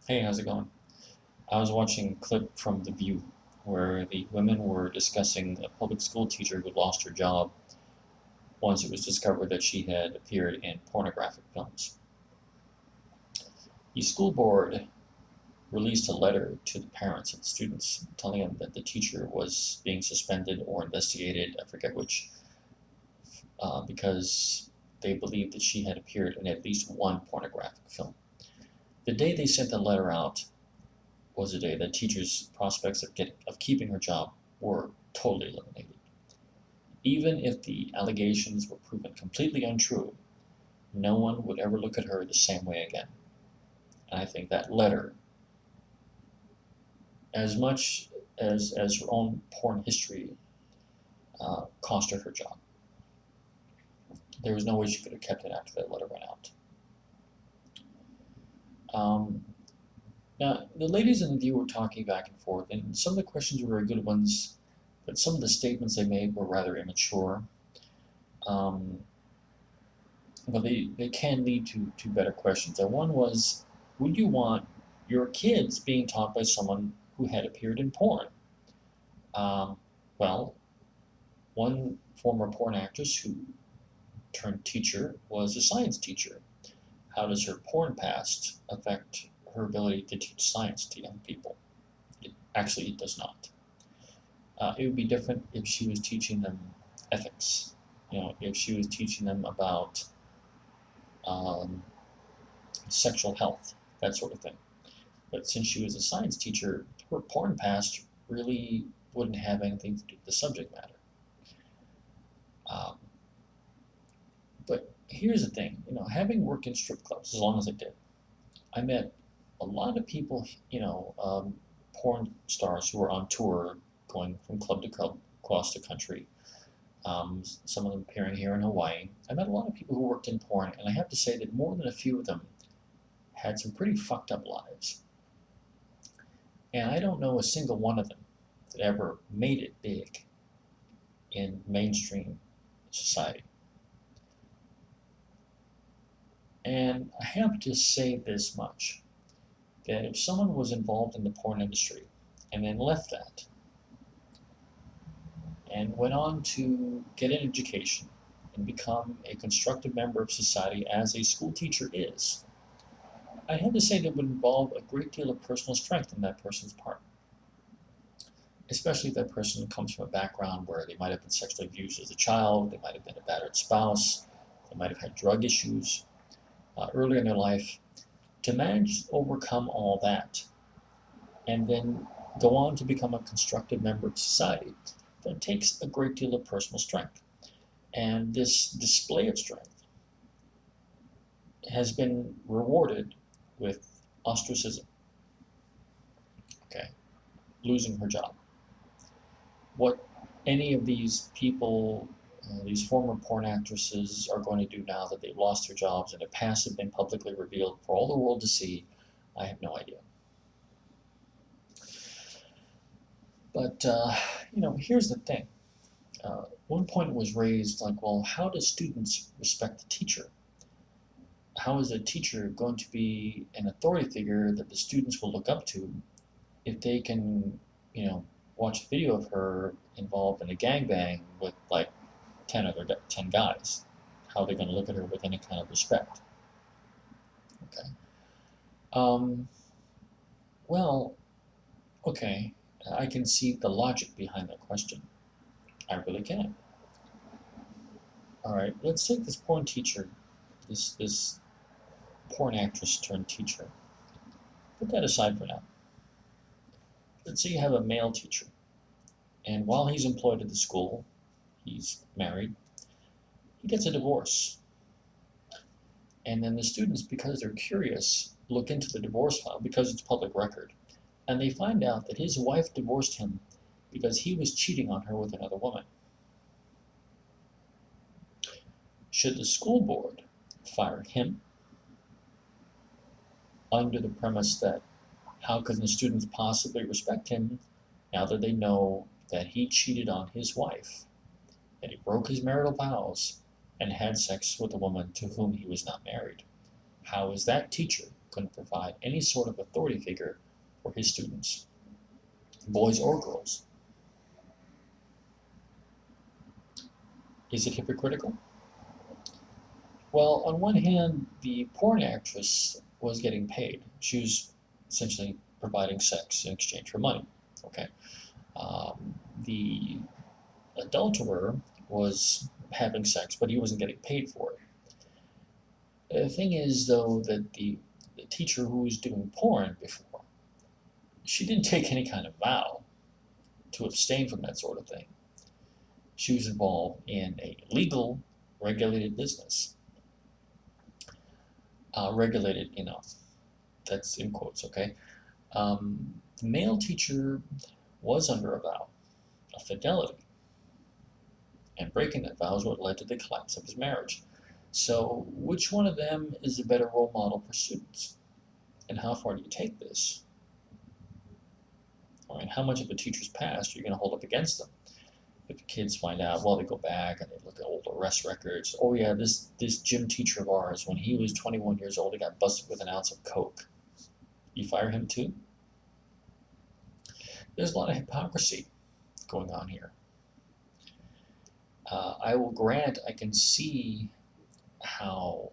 Hey, how's it going? I was watching a clip from The View where the women were discussing a public school teacher who lost her job once it was discovered that she had appeared in pornographic films. The school board released a letter to the parents and students telling them that the teacher was being suspended or investigated, I forget which, because they believed that she had appeared in at least one pornographic film. The day they sent the letter out was a day that teachers' prospects of keeping her job were totally eliminated. Even if the allegations were proven completely untrue, no one would ever look at her the same way again. And I think that letter, as much as her own porn history, cost her her job. There was no way she could have kept it after that letter went out. Um, Now, the ladies in the view were talking back and forth, and some of the questions were very good ones, but some of the statements they made were rather immature. Um, but they can lead to better questions. And one was, would you want your kids being taught by someone who had appeared in porn? Um, well, one former porn actress who turned teacher was a science teacher. How does her porn past affect her ability to teach science to young people? Actually, it does not. It would be different if she was teaching them ethics. If she was teaching them about um, sexual health, that sort of thing. But since she was a science teacher, her porn past really wouldn't have anything to do with the subject matter. Um, but here's the thing, having worked in strip clubs as long as I did, I met a lot of people, porn stars who were on tour going from club to club across the country. Some of them appearing here in Hawaii. I met a lot of people who worked in porn, and I have to say that more than a few of them had some pretty fucked up lives. And I don't know a single one of them that ever made it big in mainstream society. And I have to say this much, that if someone was involved in the porn industry and then left that and went on to get an education and become a constructive member of society as a school teacher is, I'd have to say that would involve a great deal of personal strength on that person's part. Especially if that person comes from a background where they might have been sexually abused as a child, they might have been a battered spouse, they might have had drug issues earlier in their life. To manage to overcome all that and then go on to become a constructive member of society, that takes a great deal of personal strength. And this display of strength has been rewarded with ostracism, okay, losing her job. What any of these people, these former porn actresses, are going to do now that they've lost their jobs and their past have been publicly revealed for all the world to see, I have no idea. But, here's the thing. One point was raised like, well, how do students respect the teacher? How is a teacher going to be an authority figure that the students will look up to if they can, watch a video of her involved in a gangbang with like 10 guys? How are they going to look at her with any kind of respect? Okay. Um, well, okay, I can see the logic behind that question. I really can. All right, let's take this porn teacher, this porn actress turned teacher. Put that aside for now. Let's say you have a male teacher, and while he's employed at the school, he's married, he gets a divorce. And then the students, because they're curious, look into the divorce file because it's public record. And they find out that his wife divorced him because he was cheating on her with another woman. Should the school board fire him under the premise that how can the students possibly respect him now that they know that he cheated on his wife, that he broke his marital vows, and had sex with a woman to whom he was not married? How is that teacher couldn't provide any sort of authority figure for his students, boys or girls. Is it hypocritical? Well, on one hand, the porn actress was getting paid. She was essentially providing sex in exchange for money. Okay. The adulterer was having sex, but he wasn't getting paid for it. The thing is, though, that the teacher who was doing porn before, she didn't take any kind of vow to abstain from that sort of thing. She was involved in a legal, regulated business. Regulated, that's in quotes, okay? The male teacher was under a vow of fidelity, and breaking that vow is what led to the collapse of his marriage. So, which one of them is a better role model for students? And how far do you take this? I mean, how much of a teacher's past are you going to hold up against them? If the kids find out, well, they go back and they look at old arrest records. Oh yeah, this gym teacher of ours, when he was 21 years old, he got busted with an ounce of coke. You fire him too? There's a lot of hypocrisy going on here. I will grant I can see how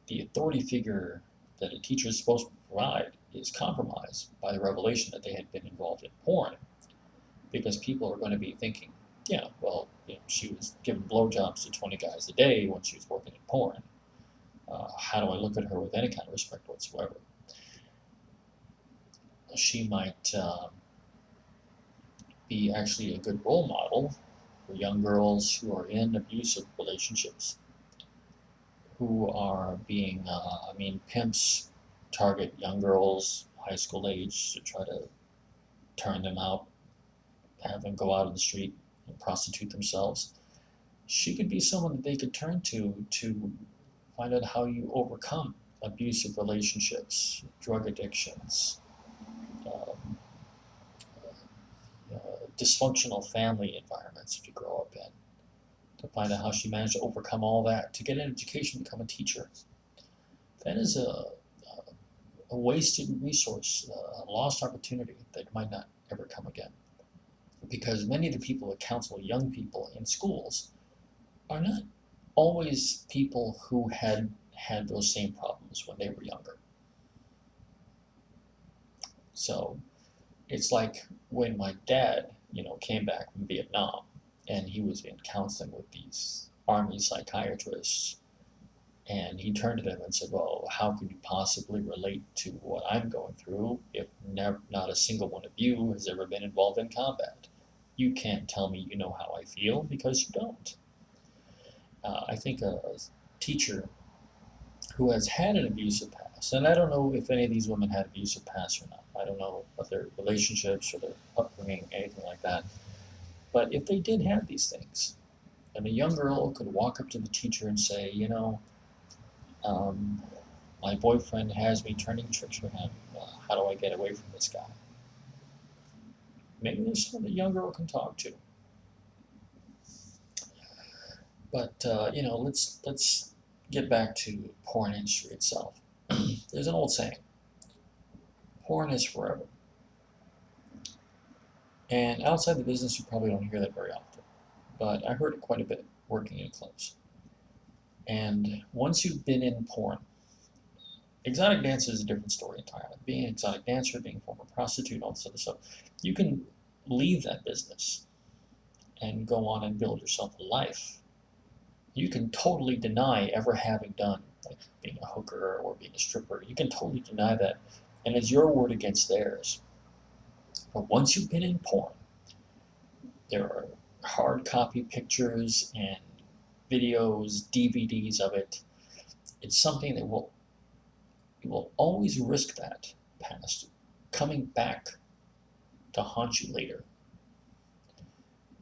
the authority figure that a teacher is supposed to provide is compromised by the revelation that they had been involved in porn, because people are going to be thinking, yeah, well, she was giving blowjobs to 20 guys a day when she was working in porn. How do I look at her with any kind of respect whatsoever? She might be actually a good role model for young girls who are in abusive relationships, who are being, pimps target young girls, high school age, to try to turn them out, have them go out on the street and prostitute themselves. She could be someone that they could turn to find out how you overcome abusive relationships, drug addictions, dysfunctional family environments if you grow up in, to find out how she managed to overcome all that, to get an education, become a teacher. That is a wasted resource, a lost opportunity that might not ever come again. Because many of the people that counsel young people in schools are not always people who had those same problems when they were younger. So it's like when my dad, came back from Vietnam, and he was in counseling with these army psychiatrists, and he turned to them and said, well, how could you possibly relate to what I'm going through if not a single one of you has ever been involved in combat? You can't tell me you know how I feel, because you don't. I think a teacher who has had an abusive past, and I don't know if any of these women had abusive pasts or not. I don't know about their relationships or their upbringing, anything like that. But if they did have these things, and a young girl could walk up to the teacher and say, my boyfriend has me turning tricks for him. How do I get away from this guy? Maybe there's someone the young girl can talk to. But let's get back to the porn industry itself. There's an old saying: porn is forever. And outside the business, you probably don't hear that very often. But I heard it quite a bit working in clubs. And once you've been in porn, exotic dance is a different story entirely. Being an exotic dancer, being a former prostitute, all this other stuff, you can leave that business and go on and build yourself a life. You can totally deny ever having done, like being a hooker or being a stripper. You can totally deny that, and it's your word against theirs. But once you've been in porn, there are hard copy pictures and videos, DVDs of it. It's something that you will always risk that past coming back to haunt you later.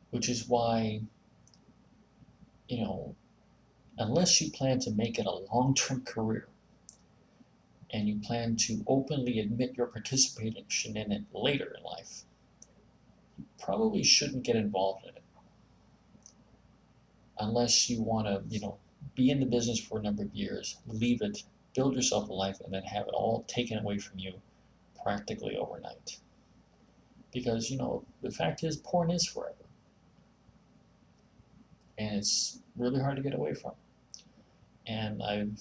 Which is why, unless you plan to make it a long-term career and you plan to openly admit your participation in it later in life, you probably shouldn't get involved in it. Unless you want to, be in the business for a number of years, leave it, build yourself a life and then have it all taken away from you practically overnight. Because, the fact is, porn is forever. And it's really hard to get away from. And I've,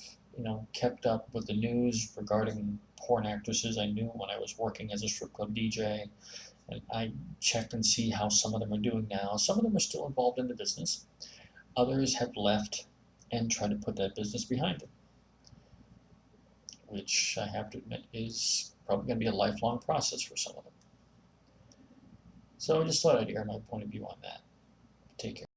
kept up with the news regarding porn actresses I knew when I was working as a strip club DJ. And I check and see how some of them are doing now. Some of them are still involved in the business. Others have left and tried to put that business behind them, which I have to admit is probably going to be a lifelong process for some of them. So I just thought I'd air my point of view on that. Take care.